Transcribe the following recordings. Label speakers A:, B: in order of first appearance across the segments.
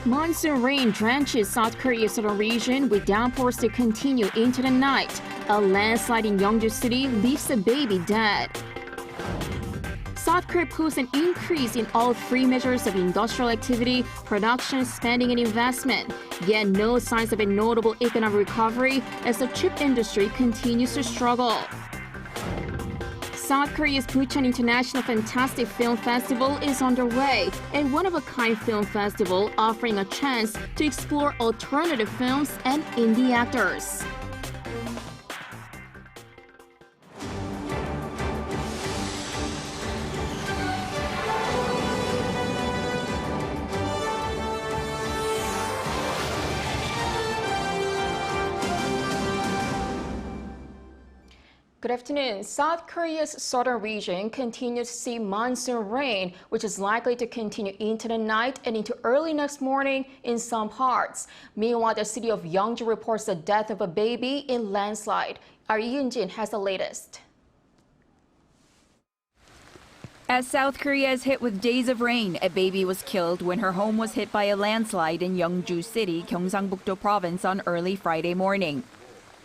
A: Monsoon rain drenches South Korea's southern region with downpours to continue into the night. A landslide in Yeongju city leaves a baby dead. South Korea posts an increase in all three measures of industrial activity, production, spending, and investment. Yet no signs of a notable economic recovery as the chip industry continues to struggle. South Korea's Bucheon International Fantastic Film Festival is underway, a one-of-a-kind film festival offering a chance to explore alternative films and indie actors. Good afternoon. South Korea's southern region continues to see monsoon rain, which is likely to continue into the night and into early next morning in some parts. Meanwhile, the city of Yeongju reports the death of a baby in landslide. Arirang has the latest.
B: As South Korea is hit with days of rain, a baby was killed when her home was hit by a landslide in Yeongju City, Gyeongsangbuk-do Province on early Friday morning.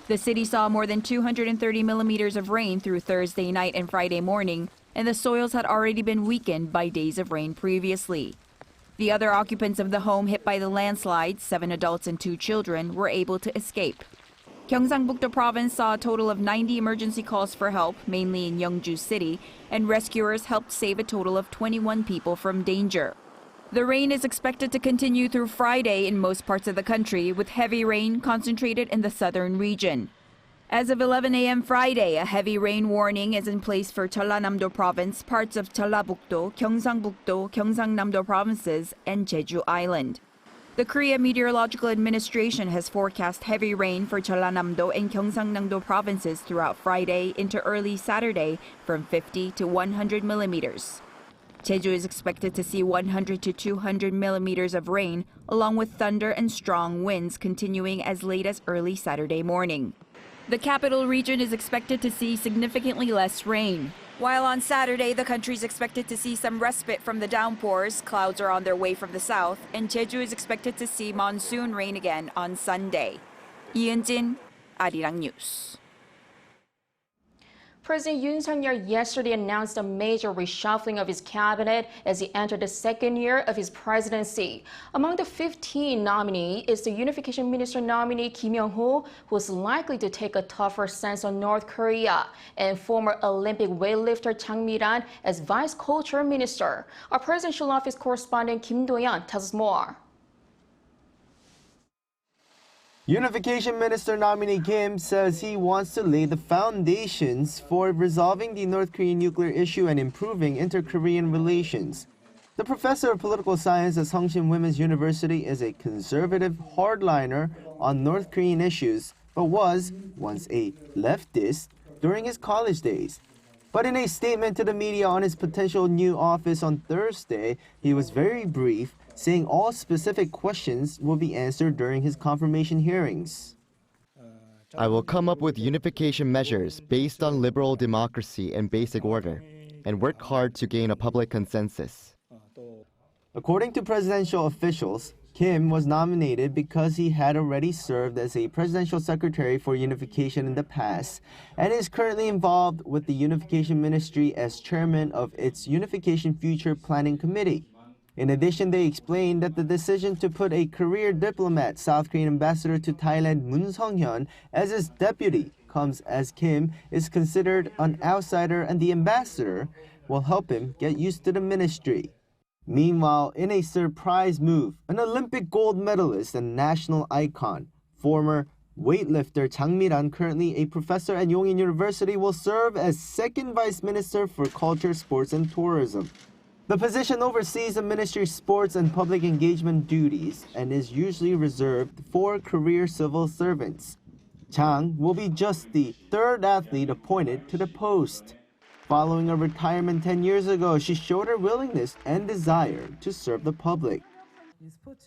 B: The city saw more than 230 millimeters of rain through Thursday night and Friday morning, and the soils had already been weakened by days of rain previously. The other occupants of the home hit by the landslide, 7 adults and 2 children, were able to escape. Gyeongsangbuk-do Province saw a total of 90 emergency calls for help, mainly in Yeongju City, and rescuers helped save a total of 21 people from danger. The rain is expected to continue through Friday in most parts of the country, with heavy rain concentrated in the southern region. As of 11 a.m. Friday, a heavy rain warning is in place for Jeollanam-do Province, parts of Jeollabuk-do, Gyeongsangbuk-do, Gyeongsangnam-do Provinces, and Jeju Island. The Korea Meteorological Administration has forecast heavy rain for Jeollanam-do and Gyeongsangnam-do Provinces throughout Friday into early Saturday from 50 to 100 millimeters. Jeju is expected to see 100 to 200 millimeters of rain, along with thunder and strong winds continuing as late as early Saturday morning. The capital region is expected to see significantly less rain. While on Saturday, the country is expected to see some respite from the downpours, clouds are on their way from the south, and Jeju is expected to see monsoon rain again on Sunday. Yeonjin, Arirang News.
A: President Yoon Suk-yeol yesterday announced a major reshuffling of his cabinet as he entered the second year of his presidency. Among the 15 nominees is the Unification Minister nominee Kim Yong-ho, who is likely to take a tougher stance on North Korea, and former Olympic weightlifter Jang as Vice Culture Minister. Our presidential office correspondent Kim Do-yeon tells us more.
C: Unification Minister nominee Kim says he wants to lay the foundations for resolving the North Korean nuclear issue and improving inter-Korean relations. The professor of political science at Seongshin Women's University is a conservative hardliner on North Korean issues, but was once a leftist during his college days. But in a statement to the media on his potential new office on Thursday, he was very brief, saying all specific questions will be answered during his confirmation hearings.
D: I will come up with unification measures based on liberal democracy and basic order, and work hard to gain a public consensus.
C: According to presidential officials, Kim was nominated because he had already served as a presidential secretary for unification in the past and is currently involved with the Unification Ministry as chairman of its Unification Future Planning Committee. In addition, they explained that the decision to put a career diplomat, South Korean ambassador to Thailand Moon Sung-hyun, as his deputy comes as Kim is considered an outsider and the ambassador will help him get used to the ministry. Meanwhile, in a surprise move, an Olympic gold medalist and national icon, former weightlifter Jang, currently a professor at Yongin University, will serve as second vice minister for culture, sports, and tourism. The position oversees the ministry's sports and public engagement duties and is usually reserved for career civil servants. Jang will be just the third athlete appointed to the post. Following her retirement 10 years ago, she showed her willingness and desire to serve the public.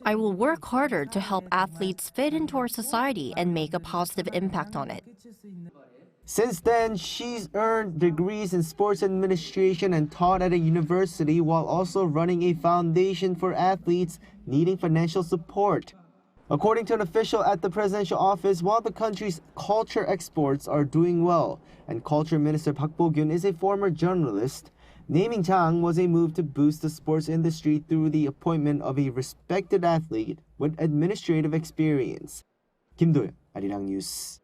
E: I will work harder to help athletes fit into our society and make a positive impact on it.
C: Since then, she's earned degrees in sports administration and taught at a university while also running a foundation for athletes needing financial support. According to an official at the presidential office, while the country's culture exports are doing well, and Culture Minister Park Bo-gyun is a former journalist, naming Jang was a move to boost the sports industry through the appointment of a respected athlete with administrative experience. Kim Do-yeon, Arirang News.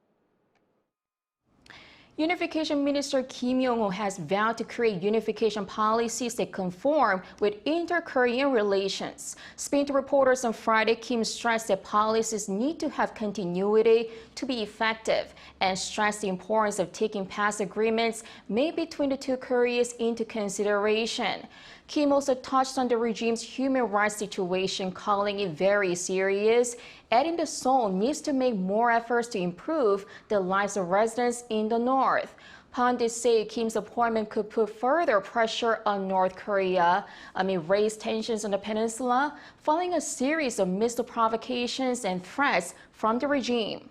A: Unification Minister Kim Yong-ho has vowed to create unification policies that conform with inter-Korean relations. Speaking to reporters on Friday, Kim stressed that policies need to have continuity to be effective and stressed the importance of taking past agreements made between the two Koreas into consideration. Kim also touched on the regime's human rights situation, calling it very serious, adding the Seoul needs to make more efforts to improve the lives of residents in the north. Pundits say Kim's appointment could put further pressure on North Korea amid raised tensions on the peninsula, following a series of missile provocations and threats from the regime.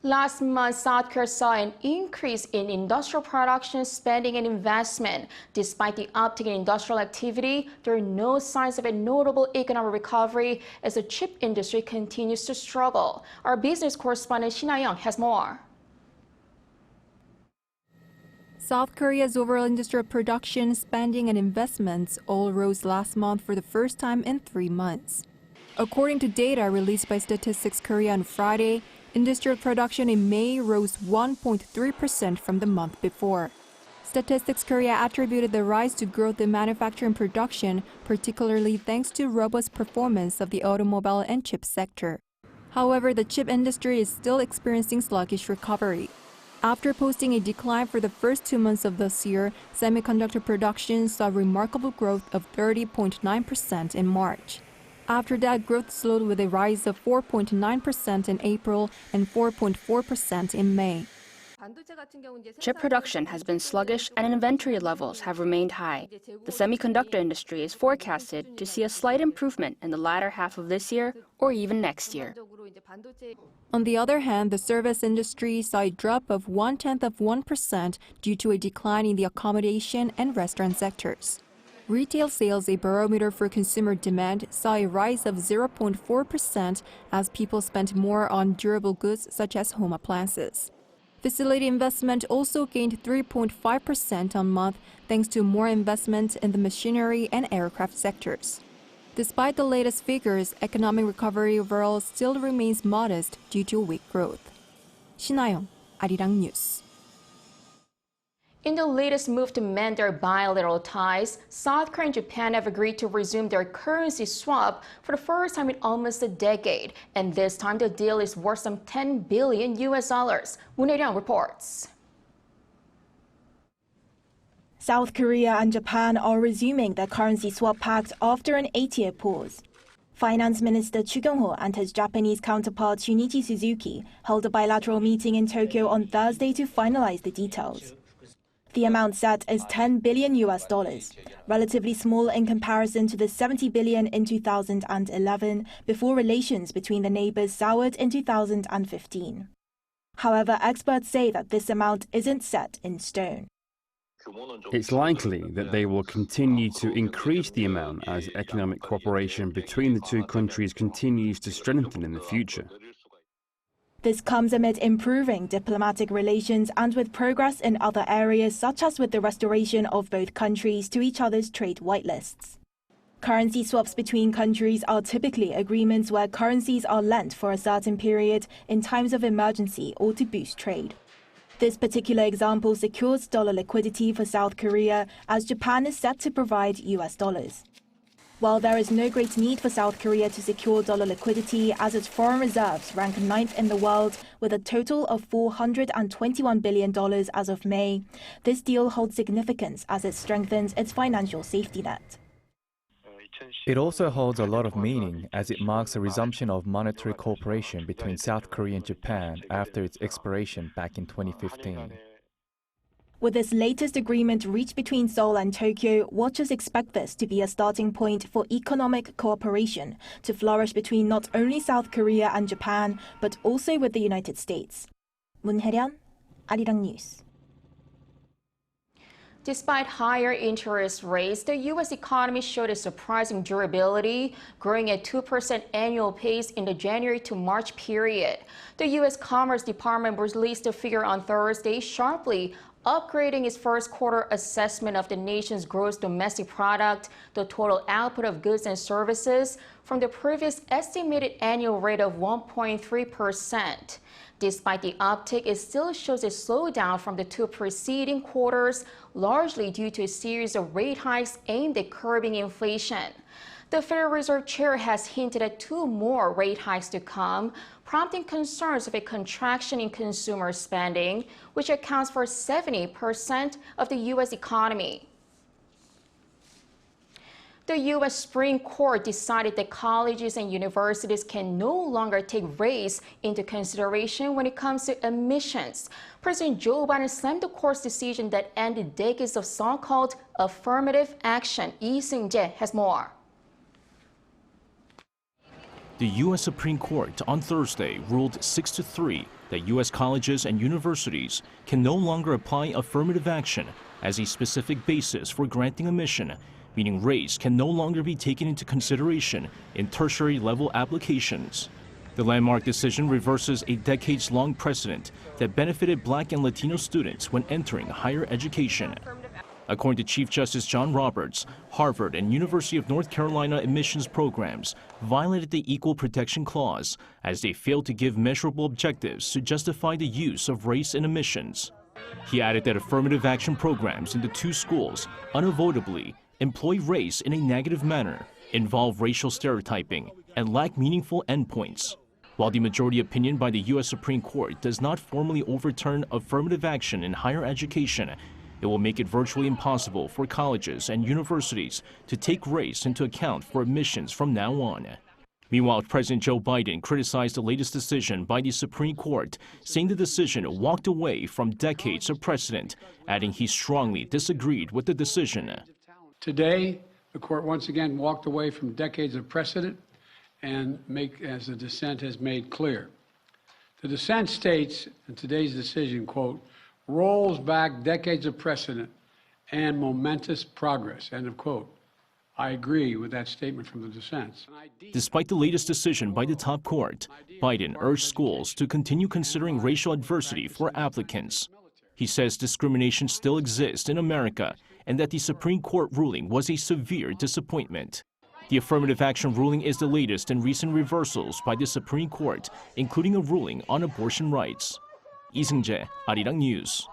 A: Last month, South Korea saw an increase in industrial production, spending, and investment. Despite the uptick in industrial activity, there are no signs of a notable economic recovery as the chip industry continues to struggle. Our business correspondent Shin Ha-young has more.
F: South Korea's overall industrial production, spending, and investments all rose last month for the first time in 3 months. According to data released by Statistics Korea on Friday, industrial production in May rose 1.3% from the month before. Statistics Korea attributed the rise to growth in manufacturing production, particularly thanks to robust performance of the automobile and chip sector. However, the chip industry is still experiencing sluggish recovery. After posting a decline for the first 2 months of this year, semiconductor production saw remarkable growth of 30.9% in March. After that, growth slowed with a rise of 4.9% in April and 4.4% in May.
G: Chip production has been sluggish and inventory levels have remained high. The semiconductor industry is forecasted to see a slight improvement in the latter half of this year or even next year.
F: On the other hand, the service industry saw a drop of 0.1% due to a decline in the accommodation and restaurant sectors. Retail sales, a barometer for consumer demand, saw a rise of 0.4% as people spent more on durable goods such as home appliances. Facility investment also gained 3.5% on month thanks to more investment in the machinery and aircraft sectors. Despite the latest figures, economic recovery overall still remains modest due to weak growth. Shin Ha-young, Arirang News.
A: In the latest move to mend their bilateral ties, South Korea and Japan have agreed to resume their currency swap for the first time in almost a decade. And this time the deal is worth some $10 billion. Moon Hae-ryung reports.
H: South Korea and Japan are resuming their currency swap pact after an 8-year pause. Finance Minister Chu Kyung-ho and his Japanese counterpart Shunichi Suzuki held a bilateral meeting in Tokyo on Thursday to finalize the details. The amount set is $10 billion, relatively small in comparison to the $70 billion in 2011 before relations between the neighbors soured in 2015. However, experts say that this amount isn't set in stone.
I: It's likely that they will continue to increase the amount as economic cooperation between the two countries continues to strengthen in the future.
H: This comes amid improving diplomatic relations and with progress in other areas, such as with the restoration of both countries to each other's trade whitelists. Currency swaps between countries are typically agreements where currencies are lent for a certain period in times of emergency or to boost trade. This particular example secures dollar liquidity for South Korea as Japan is set to provide US dollars. While there is no great need for South Korea to secure dollar liquidity as its foreign reserves rank 9th in the world with a total of $421 billion as of May, this deal holds significance as it strengthens its financial safety net.
J: It also holds a lot of meaning as it marks a resumption of monetary cooperation between South Korea and Japan after its expiration back in 2015.
H: With this latest agreement reached between Seoul and Tokyo, watchers expect this to be a starting point for economic cooperation to flourish between not only South Korea and Japan, but also with the United States. 문혜련, Arirang News.
A: Despite higher interest rates, the U.S. economy showed a surprising durability, growing at 2% annual pace in the January to March period. The U.S. Commerce Department released a figure on Thursday, sharply upgrading its first quarter assessment of the nation's gross domestic product, the total output of goods and services, from the previous estimated annual rate of 1.3%. Despite the uptick, it still shows a slowdown from the two preceding quarters, largely due to a series of rate hikes aimed at curbing inflation. The Federal Reserve Chair has hinted at 2 more rate hikes to come, prompting concerns of a contraction in consumer spending, which accounts for 70% of the U.S. economy. The U.S. Supreme Court decided that colleges and universities can no longer take race into consideration when it comes to admissions. President Joe Biden slammed the court's decision that ended decades of so-called affirmative action. Lee Seung-jae has more.
K: The U.S. Supreme Court on Thursday ruled 6-3 that U.S. colleges and universities can no longer apply affirmative action as a specific basis for granting admission, meaning race can no longer be taken into consideration in tertiary level applications. The landmark decision reverses a decades-long precedent that benefited Black and Latino students when entering higher education. According to Chief Justice John Roberts, Harvard and University of North Carolina admissions programs violated the Equal Protection Clause as they failed to give measurable objectives to justify the use of race in admissions. He added that affirmative action programs in the 2 schools unavoidably employ race in a negative manner, involve racial stereotyping, and lack meaningful endpoints. While the majority opinion by the U.S. Supreme Court does not formally overturn affirmative action in higher education, it will make it virtually impossible for colleges and universities to take race into account for admissions from now on. Meanwhile, President Joe Biden criticized the latest decision by the Supreme Court, saying the decision walked away from decades of precedent, adding he strongly disagreed with the decision.
L: Today, the court once again walked away from decades of precedent and as the dissent has made clear. The dissent states in today's decision, quote, rolls back decades of precedent and momentous progress, end of quote. I agree with that statement from the dissent.
K: Despite the latest decision by the top court, Biden urged schools to continue considering racial adversity for applicants. He says discrimination still exists in America and that the Supreme Court ruling was a severe disappointment. The affirmative action ruling is the latest in recent reversals by the Supreme Court, including a ruling on abortion rights. Lee Seung-jae, Arirang News.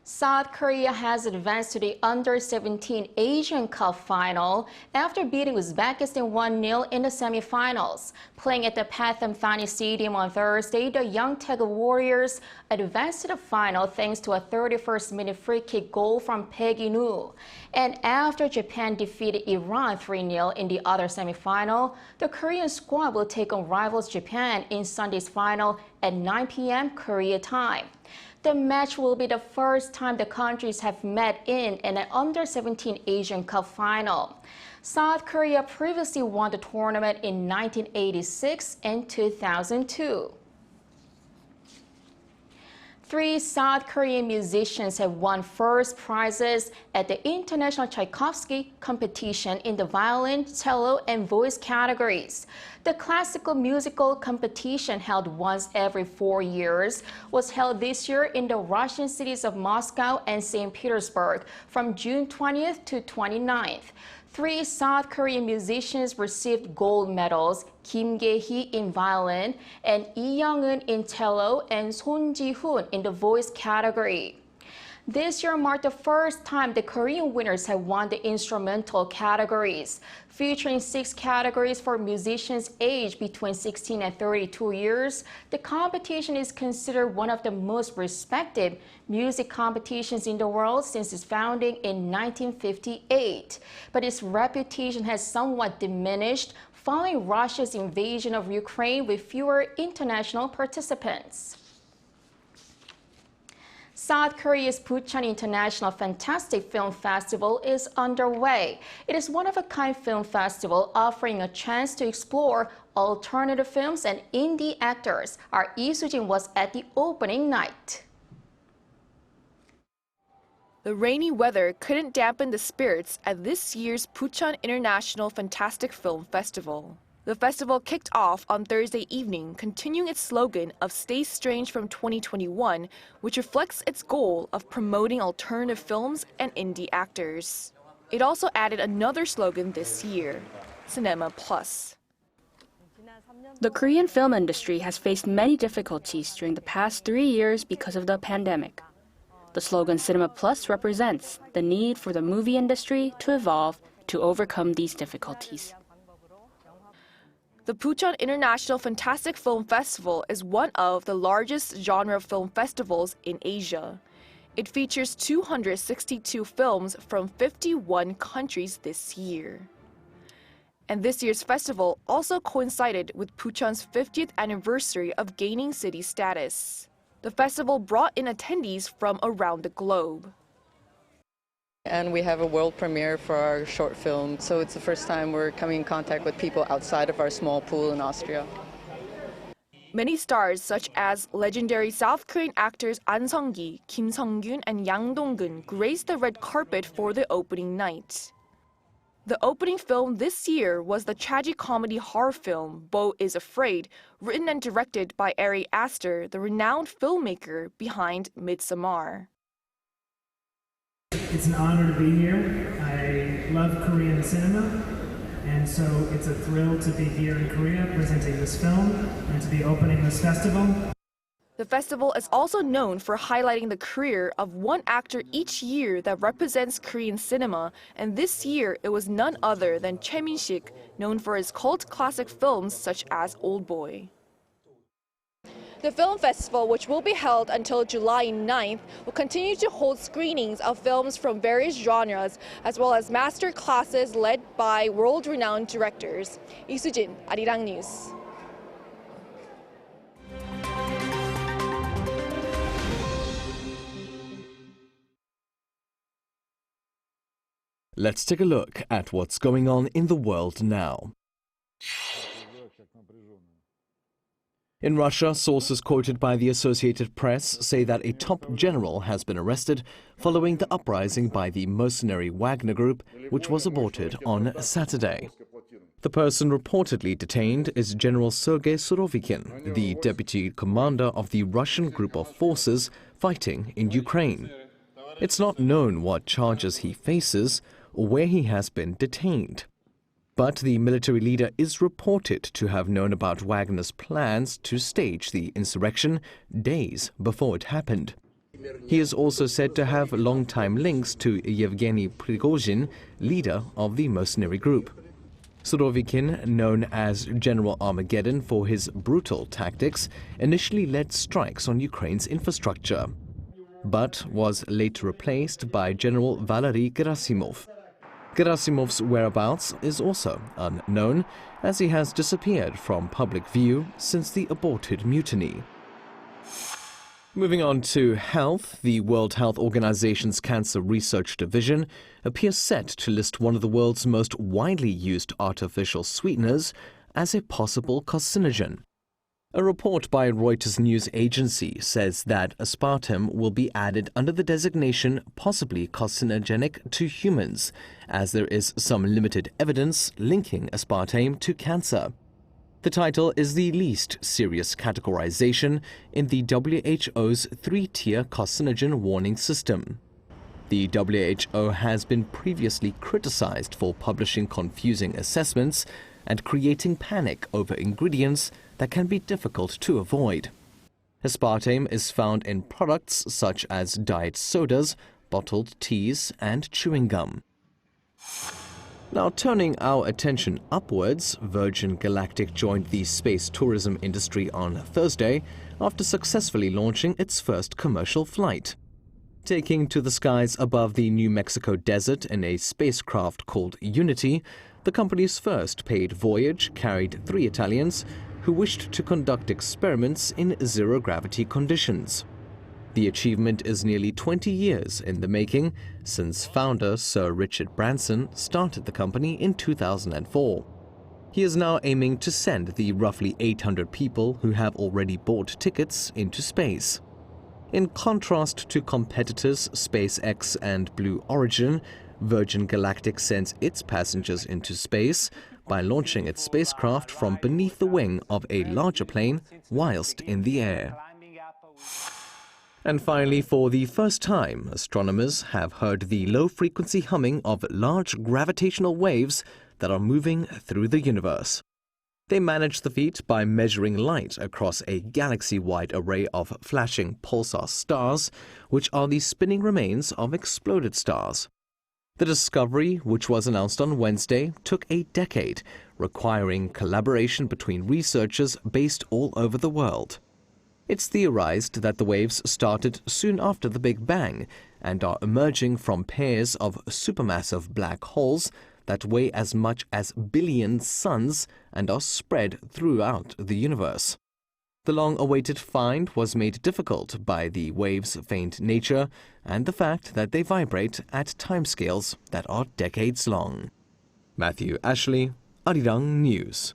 A: South Korea has advanced to the Under-17 Asian Cup final after beating Uzbekistan 1-0 in the semifinals. Playing at the Pathum Thani Stadium on Thursday, the Young Taegu Warriors advanced to the final thanks to a 31st-minute free-kick goal from Baek In-woo. And after Japan defeated Iran 3-0 in the other semifinal, the Korean squad will take on rivals Japan in Sunday's final at 9 p.m. Korea time. The match will be the first time the countries have met in an Under-17 Asian Cup final. South Korea previously won the tournament in 1986 and 2002. 3 South Korean musicians have won first prizes at the International Tchaikovsky Competition in the violin, cello, and voice categories. The classical musical competition, held once every 4 years, was held this year in the Russian cities of Moscow and St. Petersburg from June 20th to 29th. 3 South Korean musicians received gold medals: Kim Ge-hee in violin, and Lee Young-eun in cello, and Son Ji-hoon in the voice category. This year marked the first time the Korean winners have won the instrumental categories. Featuring 6 categories for musicians aged between 16 and 32 years, the competition is considered one of the most respected music competitions in the world since its founding in 1958. But its reputation has somewhat diminished following Russia's invasion of Ukraine with fewer international participants. South Korea's Bucheon International Fantastic Film Festival is underway. It is one-of-a-kind film festival offering a chance to explore alternative films and indie actors. Our Lee Soo-jin was at the opening night.
H: The rainy weather couldn't dampen the spirits at this year's Bucheon International Fantastic Film Festival. The festival kicked off on Thursday evening, continuing its slogan of Stay Strange from 2021, which reflects its goal of promoting alternative films and indie actors. It also added another slogan this year, Cinema Plus.
G: The Korean film industry has faced many difficulties during the past 3 years because of the pandemic. The slogan Cinema Plus represents the need for the movie industry to evolve to overcome these difficulties.
H: The Bucheon International Fantastic Film Festival is one of the largest genre film festivals in Asia. It features 262 films from 51 countries this year. And this year's festival also coincided with Bucheon's 50th anniversary of gaining city status. The festival brought in attendees from around the globe.
M: And we have a world premiere for our short film, so it's the first time we're coming in contact with people outside of our small pool in Austria.
H: Many stars such as legendary South Korean actors An Sung-gi, Kim Sung-gyun, and Yang Dong-gun graced the red carpet for the opening night. The opening film this year was the tragic comedy horror film Beau is Afraid, written and directed by Ari Aster, the renowned filmmaker behind Midsommar.
N: It's an honor to be here. I love Korean cinema, and so it's a thrill to be here in Korea presenting this film and to be opening this festival.
H: The festival is also known for highlighting the career of one actor each year that represents Korean cinema, and this year it was none other than Choi Min-sik, known for his cult classic films such as Old Boy. The film festival, which will be held until July 9th, will continue to hold screenings of films from various genres, as well as master classes led by world-renowned directors. Lee Soo-jin, Arirang News.
O: Let's take a look at what's going on in the world now. In Russia, sources quoted by the Associated Press say that a top general has been arrested following the uprising by the mercenary Wagner Group, which was aborted on Saturday. The person reportedly detained is General Sergei Surovikin, the deputy commander of the Russian group of forces fighting in Ukraine. It's not known what charges he faces or where he has been detained. But the military leader is reported to have known about Wagner's plans to stage the insurrection days before it happened. He is also said to have long-time links to Yevgeny Prigozhin, leader of the mercenary group. Surovikin, known as General Armageddon for his brutal tactics, initially led strikes on Ukraine's infrastructure, but was later replaced by General Valery Gerasimov. Gerasimov's whereabouts is also unknown, as he has disappeared from public view since the aborted mutiny. Moving on to health, the World Health Organization's Cancer Research Division appears set to list one of the world's most widely used artificial sweeteners as a possible carcinogen. A report by Reuters news agency says that aspartame will be added under the designation possibly carcinogenic to humans, as there is some limited evidence linking aspartame to cancer. The title is the least serious categorization in the WHO's three-tier carcinogen warning system. The WHO has been previously criticized for publishing confusing assessments and creating panic over ingredients that can be difficult to avoid. Aspartame is found in products such as diet sodas, bottled teas, and chewing gum. Now turning our attention upwards, Virgin Galactic joined the space tourism industry on Thursday after successfully launching its first commercial flight. Taking to the skies above the New Mexico desert in a spacecraft called Unity, the company's first paid voyage carried 3 Italians who wished to conduct experiments in zero-gravity conditions. The achievement is nearly 20 years in the making, since founder Sir Richard Branson started the company in 2004. He is now aiming to send the roughly 800 people who have already bought tickets into space. In contrast to competitors SpaceX and Blue Origin, Virgin Galactic sends its passengers into space by launching its spacecraft from beneath the wing of a larger plane whilst in the air. And finally, for the first time, astronomers have heard the low-frequency humming of large gravitational waves that are moving through the universe. They managed the feat by measuring light across a galaxy-wide array of flashing pulsar stars, which are the spinning remains of exploded stars. The discovery, which was announced on Wednesday, took a decade, requiring collaboration between researchers based all over the world. It's theorized that the waves started soon after the Big Bang and are emerging from pairs of supermassive black holes that weigh as much as billion suns and are spread throughout the universe. The long-awaited find was made difficult by the waves' faint nature and the fact that they vibrate at timescales that are decades long. Matthew Ashley, Arirang News.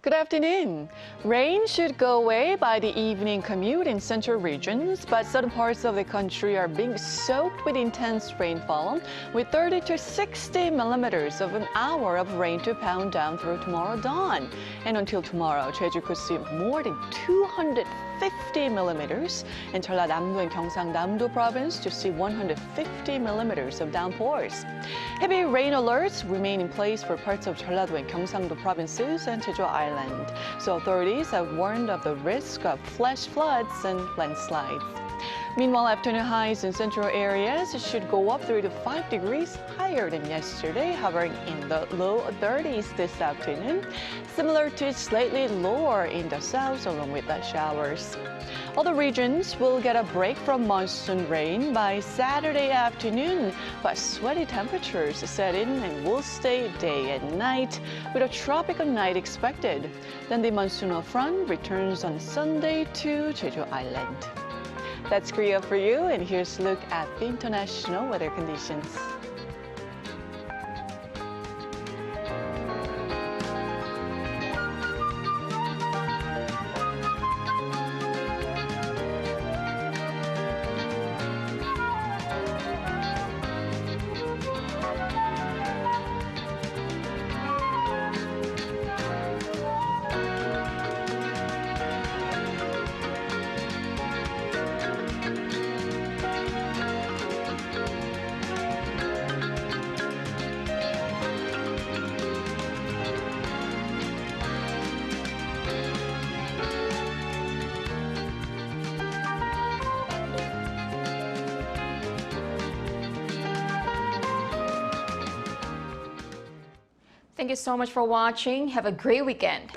P: Good afternoon. Rain should go away by the evening commute in central regions, but certain parts of the country are being soaked with intense rainfall, with 30 to 60 millimeters of an hour of rain to pound down through tomorrow dawn. And until tomorrow, Jeju could see more than 250 millimeters, and 전라남도 and 경상남도 province to see 150 millimeters of downpours. Heavy rain alerts remain in place for parts of 전라도 and 경상도 provinces and Jeju Island. So authorities have warned of the risk of flash floods and landslides. Meanwhile, afternoon highs in central areas should go up 3 to 5 degrees higher than yesterday, hovering in the low 30s this afternoon, similar to slightly lower in the south along with light showers. Other regions will get a break from monsoon rain by Saturday afternoon, but sweaty temperatures set in and will stay day and night, with a tropical night expected. Then the monsoonal front returns on Sunday to Jeju Island. That's Korea for you, and here's a look at the international weather conditions.
A: Thank you so much for watching. Have a great weekend.